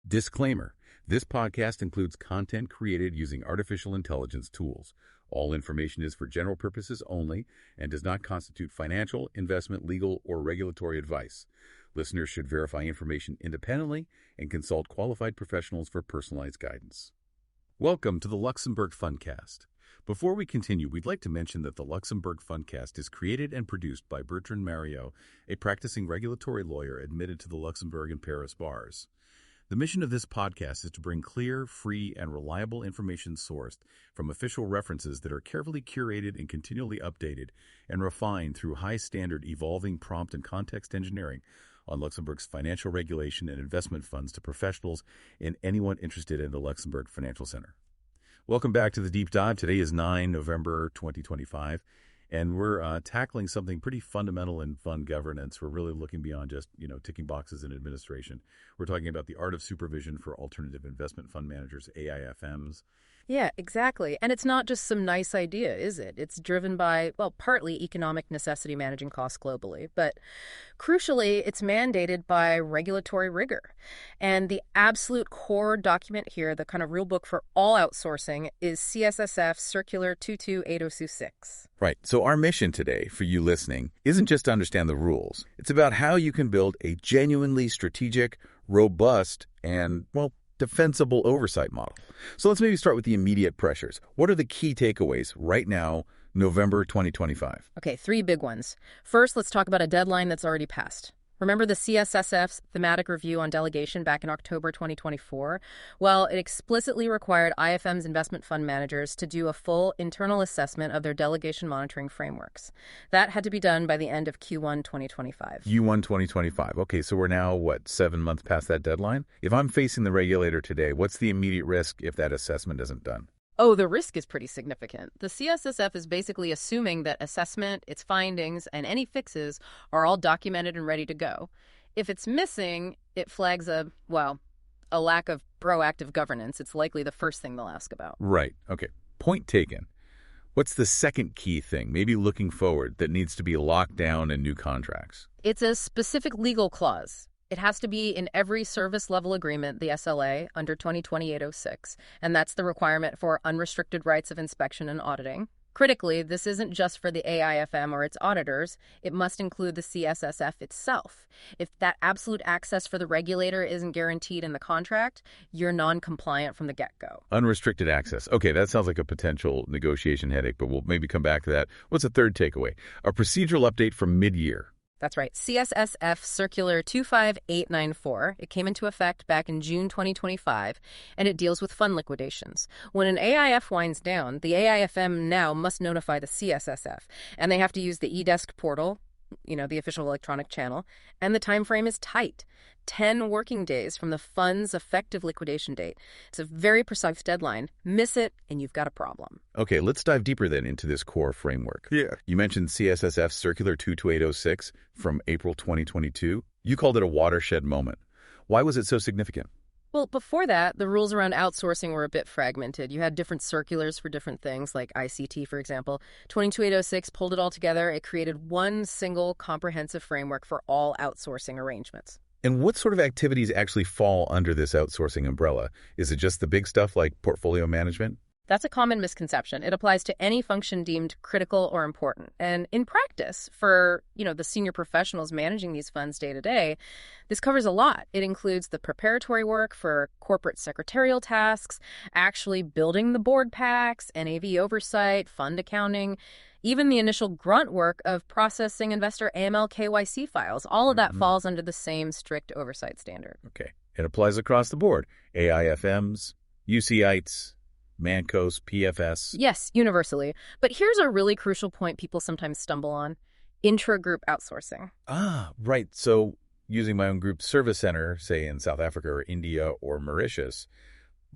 Disclaimer: this podcast includes content created using artificial intelligence tools. All information is for general purposes only and does not constitute financial, investment, legal, or regulatory advice. Listeners should verify information independently and consult qualified professionals for personalized guidance. Welcome to the Luxembourg Fundcast. Before we continue, we'd like to mention that the Luxembourg Fundcast is created and produced by Bertrand Mariot, a practicing regulatory lawyer admitted to the Luxembourg and Paris bars. The mission of this podcast is to bring clear, free, and reliable information sourced from official references that are carefully curated and continually updated and refined through high-standard evolving prompt and context engineering on Luxembourg's financial regulation and investment funds to professionals and anyone interested in the Luxembourg Financial Center. Welcome back to the Deep Dive. Today is 9 November 2025, and we're tackling something pretty fundamental in fund governance. We're really looking beyond just, ticking boxes in administration. We're talking about the art of supervision for alternative investment fund managers, AIFMs. Yeah, exactly. And it's not just some nice idea, is it? It's driven by, partly economic necessity managing costs globally. But crucially, it's mandated by regulatory rigor. And the absolute core document here, the kind of real book for all outsourcing, is CSSF Circular 22806. Right. So our mission today, for you listening, isn't just to understand the rules. It's about how you can build a genuinely strategic, robust, and, defensible oversight model. So let's maybe start with the immediate pressures. What are the key takeaways right now, November 2025? Okay, 3 big ones. First, let's talk about a deadline that's already passed. Remember the CSSF's thematic review on delegation back in October 2024? Well, it explicitly required IFM's investment fund managers to do a full internal assessment of their delegation monitoring frameworks. That had to be done by the end of Q1 2025. Q1 2025. Okay, so we're now, 7 months past that deadline? If I'm facing the regulator today, what's the immediate risk if that assessment isn't done? Oh, the risk is pretty significant. The CSSF is basically assuming that assessment, its findings, and any fixes are all documented and ready to go. If it's missing, it flags a lack of proactive governance. It's likely the first thing they'll ask about. Right. Okay. Point taken. What's the second key thing, maybe looking forward, that needs to be locked down in new contracts? It's a specific legal clause. It has to be in every service level agreement, the SLA, under 2028-06, and that's the requirement for unrestricted rights of inspection and auditing. Critically, this isn't just for the AIFM or its auditors. It must include the CSSF itself. If that absolute access for the regulator isn't guaranteed in the contract, you're non-compliant from the get-go. Unrestricted access. Okay, that sounds like a potential negotiation headache, but we'll maybe come back to that. What's the third takeaway? A procedural update from mid-year. That's right. CSSF Circular 25894. It came into effect back in June 2025, and it deals with fund liquidations. When an AIF winds down, the AIFM now must notify the CSSF, and they have to use the eDesk portal, the official electronic channel, and the time frame is tight. 10 working days from the fund's effective liquidation date. It's a very precise deadline. Miss it, and you've got a problem. Okay, let's dive deeper then into this core framework. Yeah. You mentioned CSSF Circular 22806 from April 2022. You called it a watershed moment. Why was it so significant? Well, before that, the rules around outsourcing were a bit fragmented. You had different circulars for different things, like ICT, for example. 22806 pulled it all together. It created one single comprehensive framework for all outsourcing arrangements. And what sort of activities actually fall under this outsourcing umbrella? Is it just the big stuff like portfolio management? That's a common misconception. It applies to any function deemed critical or important. And in practice, for, the senior professionals managing these funds day to day, this covers a lot. It includes the preparatory work for corporate secretarial tasks, actually building the board packs, NAV oversight, fund accounting, even the initial grunt work of processing investor AML KYC files. All of that falls under the same strict oversight standard. Okay. It applies across the board. AIFMs, UCITES, Mancos, PFS. Yes, universally. But here's a really crucial point people sometimes stumble on. Intra-group outsourcing. Ah, right. So using my own group service center, say in South Africa or India or Mauritius,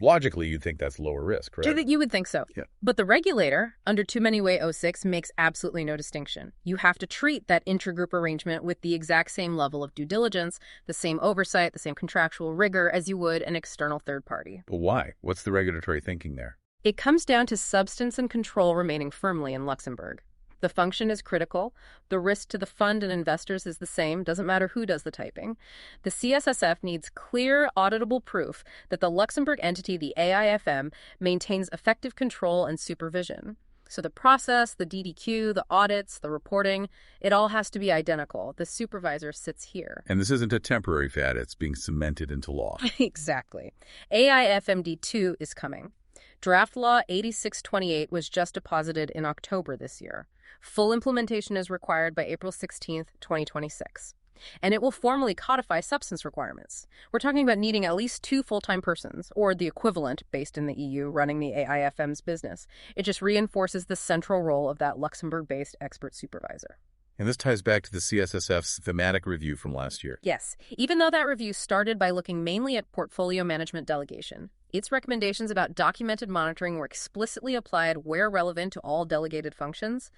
logically you'd think that's lower risk, right? You would think so. Yeah. But the regulator, under Too Many Way 06, makes absolutely no distinction. You have to treat that intra-group arrangement with the exact same level of due diligence, the same oversight, the same contractual rigor as you would an external third party. But why? What's the regulatory thinking there? It comes down to substance and control remaining firmly in Luxembourg. The function is critical. The risk to the fund and investors is the same. Doesn't matter who does the typing. The CSSF needs clear, auditable proof that the Luxembourg entity, the AIFM, maintains effective control and supervision. So the process, the DDQ, the audits, the reporting, it all has to be identical. The supervisor sits here. And this isn't a temporary fad. It's being cemented into law. Exactly. AIFMD2 is coming. Draft Law 8628 was just deposited in October this year. Full implementation is required by April 16th, 2026. And it will formally codify substance requirements. We're talking about needing at least 2 full-time persons, or the equivalent based in the EU, running the AIFM's business. It just reinforces the central role of that Luxembourg-based expert supervisor. And this ties back to the CSSF's thematic review from last year. Yes. Even though that review started by looking mainly at portfolio management delegation, its recommendations about documented monitoring were explicitly applied where relevant to all delegated functions.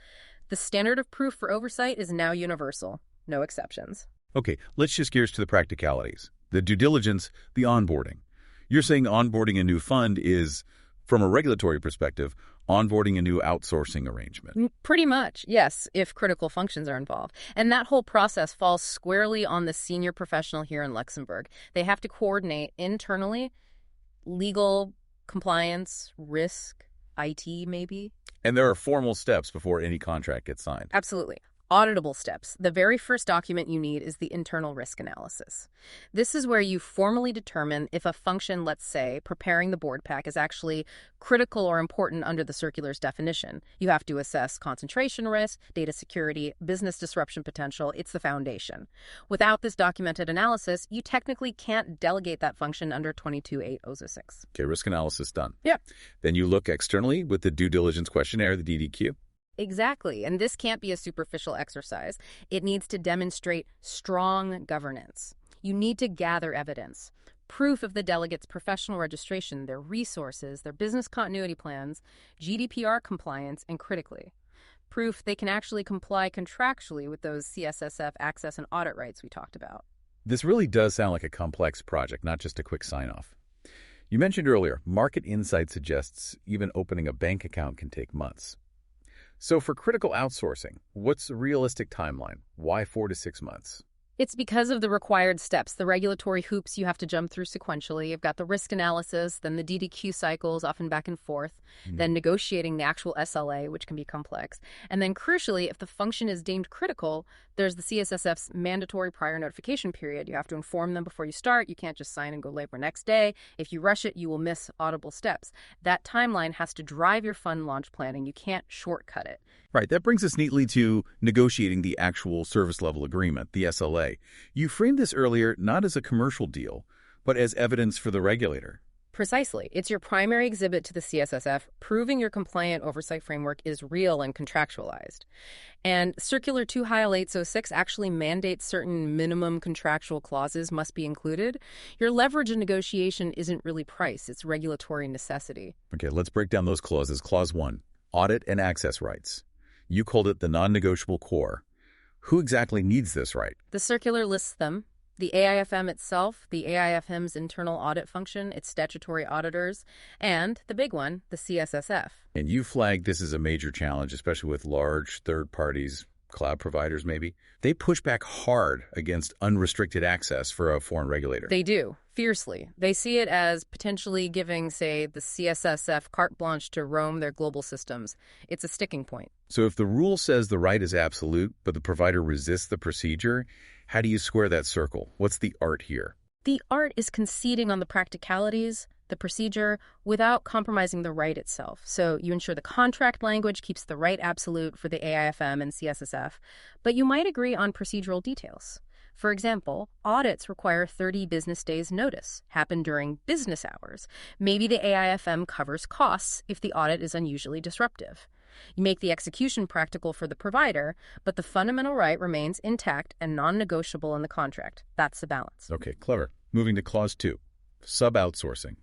The standard of proof for oversight is now universal. No exceptions. Okay, let's shift gears to the practicalities. The due diligence, the onboarding. You're saying onboarding a new fund is, from a regulatory perspective, onboarding a new outsourcing arrangement. Pretty much, yes, if critical functions are involved. And that whole process falls squarely on the senior professional here in Luxembourg. They have to coordinate internally legal, compliance, risk, IT maybe. And there are formal steps before any contract gets signed. Absolutely. Auditable steps. The very first document you need is the internal risk analysis. This is where you formally determine if a function, let's say, preparing the board pack, is actually critical or important under the circular's definition. You have to assess concentration risk, data security, business disruption potential. It's the foundation. Without this documented analysis, you technically can't delegate that function under 22.806. Okay, risk analysis done. Yep. Then you look externally with the due diligence questionnaire, the DDQ. Exactly. And this can't be a superficial exercise. It needs to demonstrate strong governance. You need to gather evidence, proof of the delegates' professional registration, their resources, their business continuity plans, GDPR compliance, and critically, proof they can actually comply contractually with those CSSF access and audit rights we talked about. This really does sound like a complex project, not just a quick sign-off. You mentioned earlier, market insight suggests even opening a bank account can take months. So for critical outsourcing, what's a realistic timeline? Why 4 to 6 months? It's because of the required steps, the regulatory hoops you have to jump through sequentially. You've got the risk analysis, then the DDQ cycles, often back and forth, then negotiating the actual SLA, which can be complex. And then crucially, if the function is deemed critical, there's the CSSF's mandatory prior notification period. You have to inform them before you start. You can't just sign and go labor next day. If you rush it, you will miss audible steps. That timeline has to drive your fund launch planning. You can't shortcut it. Right, that brings us neatly to negotiating the actual service level agreement, the SLA. You framed this earlier not as a commercial deal, but as evidence for the regulator. Precisely. It's your primary exhibit to the CSSF, proving your compliant oversight framework is real and contractualized. And Circular 2-806 actually mandates certain minimum contractual clauses must be included. Your leverage in negotiation isn't really price, it's regulatory necessity. Okay, let's break down those clauses. Clause 1, audit and access rights. You called it the non-negotiable core. Who exactly needs this right? The circular lists them. The AIFM itself, the AIFM's internal audit function, its statutory auditors, and the big one, the CSSF. And you flagged this as a major challenge, especially with large third parties, cloud providers maybe. They push back hard against unrestricted access for a foreign regulator. They do, fiercely. They see it as potentially giving, say, the CSSF carte blanche to roam their global systems. It's a sticking point. So if the rule says the right is absolute, but the provider resists the procedure, how do you square that circle? What's the art here? The art is conceding on the practicalities, the procedure, without compromising the right itself. So you ensure the contract language keeps the right absolute for the AIFM and CSSF, but you might agree on procedural details. For example, audits require 30 business days notice, happen during business hours. Maybe the AIFM covers costs if the audit is unusually disruptive. You make the execution practical for the provider, but the fundamental right remains intact and non-negotiable in the contract. That's the balance. Okay, clever. Moving to Clause 2, sub-outsourcing.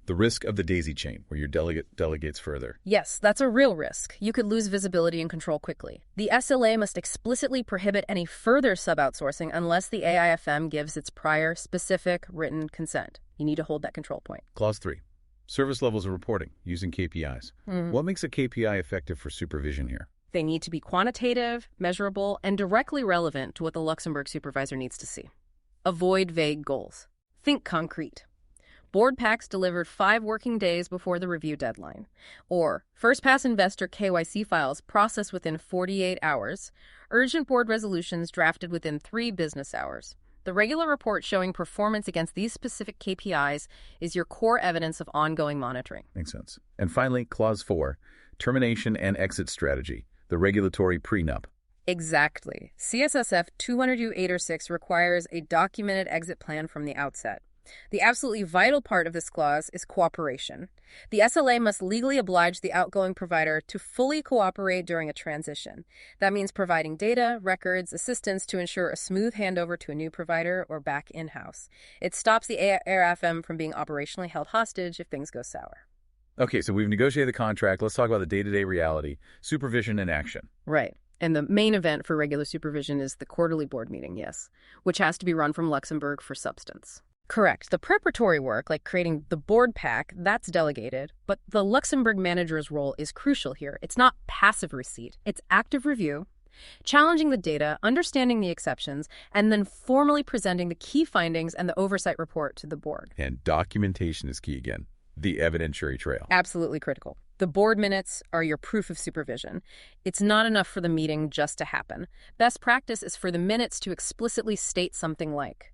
The risk of the daisy chain, where your delegate delegates further. Yes, that's a real risk. You could lose visibility and control quickly. The SLA must explicitly prohibit any further sub-outsourcing unless the AIFM gives its prior specific written consent. You need to hold that control point. Clause 3. Service levels of reporting using KPIs. What makes a KPI effective for supervision here? They need to be quantitative, measurable, and directly relevant to what the Luxembourg supervisor needs to see. Avoid vague goals. Think concrete. Board packs delivered 5 working days before the review deadline. Or first-pass investor KYC files processed within 48 hours. Urgent board resolutions drafted within 3 business hours. The regular report showing performance against these specific KPIs is your core evidence of ongoing monitoring. Makes sense. And finally, Clause 4, termination and exit strategy, the regulatory prenup. Exactly. CSSF 200U8 or 6 requires a documented exit plan from the outset. The absolutely vital part of this clause is cooperation. The SLA must legally oblige the outgoing provider to fully cooperate during a transition. That means providing data, records, assistance to ensure a smooth handover to a new provider or back in-house. It stops the AIFM from being operationally held hostage if things go sour. Okay, so we've negotiated the contract. Let's talk about the day-to-day reality, supervision and action. Right. And the main event for regular supervision is the quarterly board meeting, yes, which has to be run from Luxembourg for substance. Correct. The preparatory work, like creating the board pack, that's delegated, but the Luxembourg manager's role is crucial here. It's not passive receipt. It's active review, challenging the data, understanding the exceptions, and then formally presenting the key findings and the oversight report to the board. And documentation is key again, the evidentiary trail. Absolutely critical. The board minutes are your proof of supervision. It's not enough for the meeting just to happen. Best practice is for the minutes to explicitly state something like,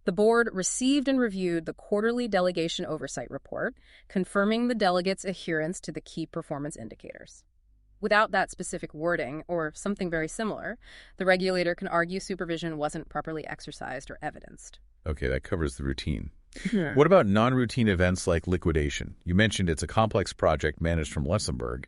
the board received and reviewed the quarterly delegation oversight report, confirming the delegates' adherence to the key performance indicators. Without that specific wording, or something very similar, the regulator can argue supervision wasn't properly exercised or evidenced. Okay, that covers the routine. What about non-routine events like liquidation? You mentioned it's a complex project managed from Luxembourg,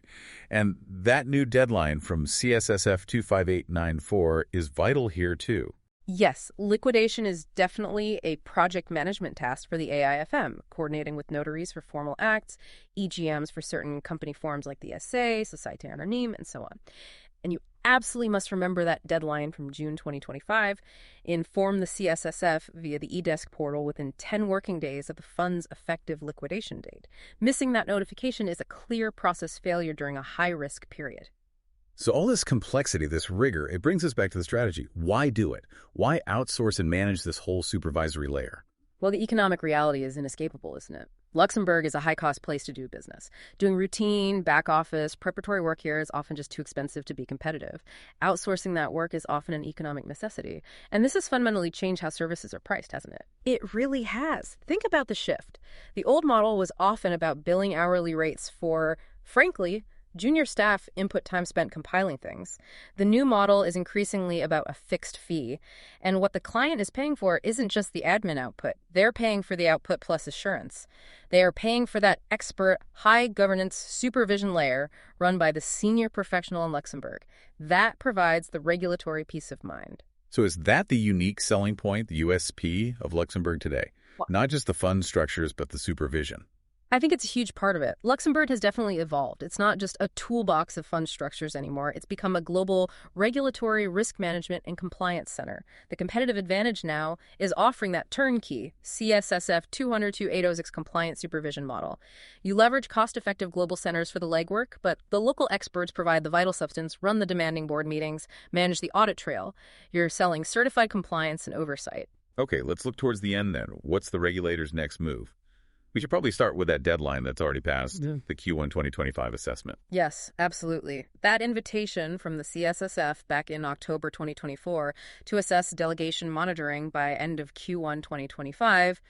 and that new deadline from CSSF 25894 is vital here too. Yes, liquidation is definitely a project management task for the AIFM, coordinating with notaries for formal acts, EGMs for certain company forms like the SA, Société Anonyme, and so on. And you absolutely must remember that deadline from June 2025. Inform the CSSF via the eDesk portal within 10 working days of the fund's effective liquidation date. Missing that notification is a clear process failure during a high-risk period. So all this complexity, this rigor, it brings us back to the strategy. Why do it? Why outsource and manage this whole supervisory layer? Well, the economic reality is inescapable, isn't it? Luxembourg is a high-cost place to do business. Doing routine, back-office, preparatory work here is often just too expensive to be competitive. Outsourcing that work is often an economic necessity. And this has fundamentally changed how services are priced, hasn't it? It really has. Think about the shift. The old model was often about billing hourly rates for, frankly, junior staff input time spent compiling things. The new model is increasingly about a fixed fee, and what the client is paying for isn't just the admin output. They're paying for the output plus assurance. They are paying for that expert, high-governance supervision layer run by the senior professional in Luxembourg. That provides the regulatory peace of mind. So is that the unique selling point, the USP of Luxembourg today? Not just the fund structures, but the supervision. I think it's a huge part of it. Luxembourg has definitely evolved. It's not just a toolbox of fund structures anymore. It's become a global regulatory risk management and compliance center. The competitive advantage now is offering that turnkey CSSF 200-806 compliance supervision model. You leverage cost-effective global centers for the legwork, but the local experts provide the vital substance, run the demanding board meetings, manage the audit trail. You're selling certified compliance and oversight. Okay, let's look towards the end then. What's the regulator's next move? We should probably start with that deadline that's already passed, the Q1 2025 assessment. Yes, absolutely. That invitation from the CSSF back in October 2024 to assess delegation monitoring by end of Q1 2025,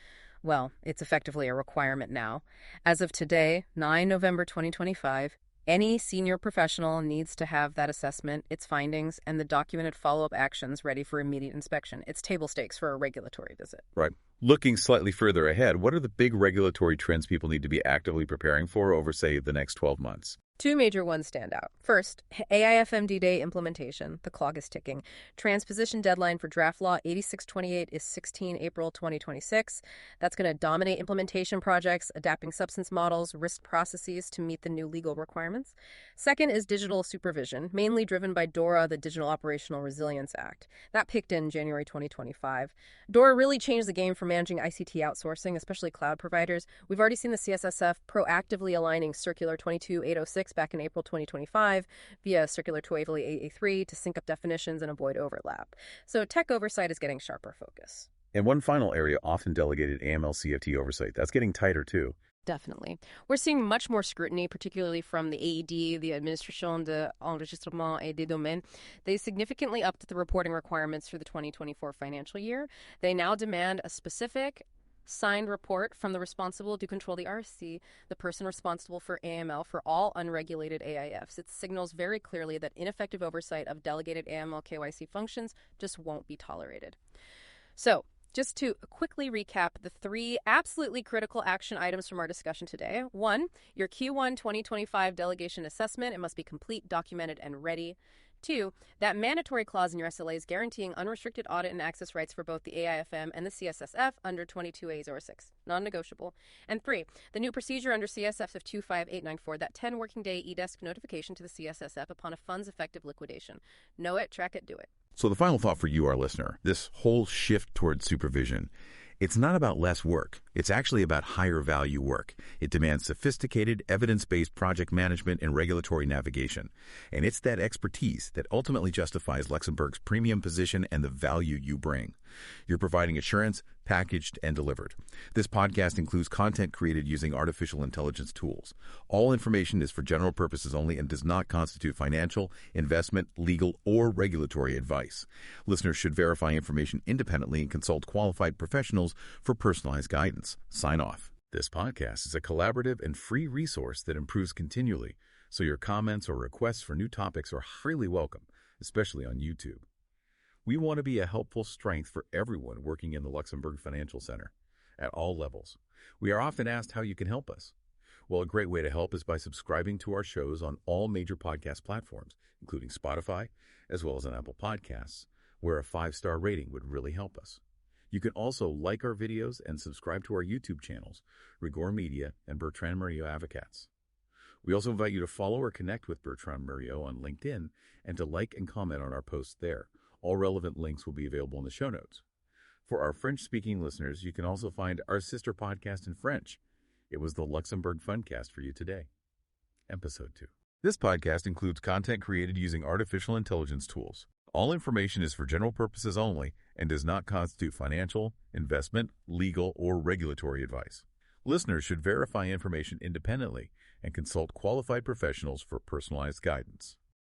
well, it's effectively a requirement now. As of today, 9 November 2025, any senior professional needs to have that assessment, its findings, and the documented follow-up actions ready for immediate inspection. It's table stakes for a regulatory visit. Right. Looking slightly further ahead, what are the big regulatory trends people need to be actively preparing for over, say, the next 12 months? Two major ones stand out. First, AIFMD Day implementation. The clock is ticking. Transposition deadline for draft law 8628 is 16 April 2026. That's going to dominate implementation projects, adapting substance models, risk processes to meet the new legal requirements. Second is digital supervision, mainly driven by DORA, the Digital Operational Resilience Act. That picked in January 2025. DORA really changed the game for for managing ICT outsourcing, especially cloud providers. We've already seen the CSSF proactively aligning Circular 22806 back in April 2025 via Circular 28883 to sync up definitions and avoid overlap. So tech oversight is getting sharper focus. And one final area, often delegated AML-CFT oversight. That's getting tighter too. Definitely. We're seeing much more scrutiny, particularly from the AED, the Administration de Enregistrement et des Domaines. They significantly upped the reporting requirements for the 2024 financial year. They now demand a specific signed report from the responsible to control the RSC, the person responsible for AML for all unregulated AIFs. It signals very clearly that ineffective oversight of delegated AML KYC functions just won't be tolerated. So, just to quickly recap the 3 absolutely critical action items from our discussion today. 1, your Q1 2025 delegation assessment. It must be complete, documented, and ready. 2, that mandatory clause in your SLAs guaranteeing unrestricted audit and access rights for both the AIFM and the CSSF under 22A06, non-negotiable. And 3, the new procedure under CSSF 25894, that 10 working day eDesk notification to the CSSF upon a fund's effective liquidation. Know it, track it, do it. So the final thought for you, our listener, this whole shift towards supervision, it's not about less work. It's actually about higher value work. It demands sophisticated, evidence-based project management and regulatory navigation. And it's that expertise that ultimately justifies Luxembourg's premium position and the value you bring. You're providing assurance, packaged and delivered. This podcast includes content created using artificial intelligence tools. All information is for general purposes only and does not constitute financial, investment, legal, or regulatory advice. Listeners should verify information independently and consult qualified professionals for personalized guidance. Sign off. This podcast is a collaborative and free resource that improves continually, so your comments or requests for new topics are highly welcome, especially on YouTube. We want to be a helpful strength for everyone working in the Luxembourg Financial Center at all levels. We are often asked how you can help us. Well, a great way to help is by subscribing to our shows on all major podcast platforms, including Spotify, as well as on Apple Podcasts, where a 5-star rating would really help us. You can also like our videos and subscribe to our YouTube channels, Rigor Media and Bertrand Murillo Avocats. We also invite you to follow or connect with Bertrand Murillo on LinkedIn and to like and comment on our posts there. All relevant links will be available in the show notes. For our French-speaking listeners, you can also find our sister podcast in French. It was the Luxembourg Fundcast for you today. Episode 2. This podcast includes content created using artificial intelligence tools. All information is for general purposes only and does not constitute financial, investment, legal, or regulatory advice. Listeners should verify information independently and consult qualified professionals for personalized guidance.